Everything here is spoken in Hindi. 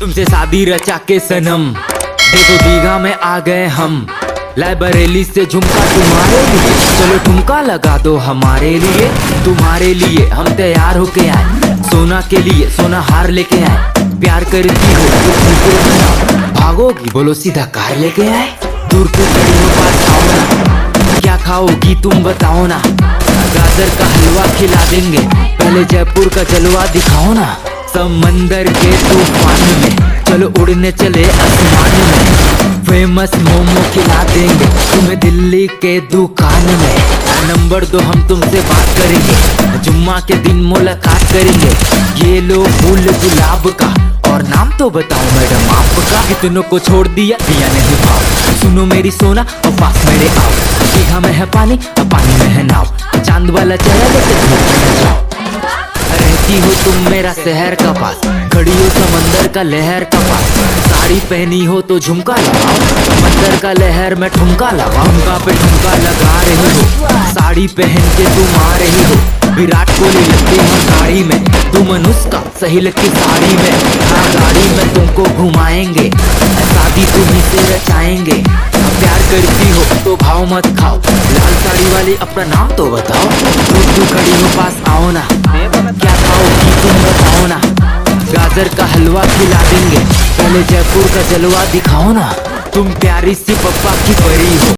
तुमसे शादी रचा के सनम, देखो दीघा में आ गए हम। लाइब्रेरी से झुमका तुम्हारे लिए, चलो ठुमका लगा दो हमारे लिए। तुम्हारे लिए हम तैयार होके आए, सोना के लिए सोना हार लेके आए। प्यार करती हो तो झुमके बनाओ, भागोगी बोलो सीधा कार लेके आए। दूर को खड़ी हो पास आओ ना, क्या खाओगी तुम बताओ ना। गाजर का हलवा खिला देंगे, पहले जयपुर का जलवा दिखाओ ना। समंदर के तूफान में चलो उड़ने चले आसमान में। फेमस मोमो खिला देंगे तुम्हें दिल्ली के दुकान में। नंबर दो हम तुमसे बात करेंगे, जुम्मा के दिन मुलाकात करेंगे। ये लो फूल गुलाब का, और नाम तो बताओ मैडम आपका। कितनों को छोड़ दिया दिया नहीं भाव, सुनो मेरी सोना और पास मेरे आओ। दीघा में है पानी और पानी में है नाव, चांद वाला चेहरा लेके धूप में जाओ। रहती हो तुम मेरा शहर का पास, खड़ी हो समंदर का लहर का पास। साड़ी पहनी हो तो झुमका लगाओ, समंदर का लहर में ठुमका लगाओ। ठुमका पे ठुमका लगा रही हो, साड़ी पहन के तुम आ रही हो। विराट कोहली लगते हो गाड़ी में, तुम अनुष्का सही लगती साड़ी में। हाँ गाड़ी में तुमको घुमाएंगे, शादी तुम्हीं से रचाएंगे। प्यार करती हो तो भाव मत खाओ, लाल साड़ी वाली अपना नाम तो बताओ। तू खड़ी हो पास आओ ना, क्या खाओगी तुम बताओ ना। गाजर का हलवा खिला देंगे, पहले जयपुर का जलवा दिखाओ ना। तुम प्यारी सी पप्पा की परी हो।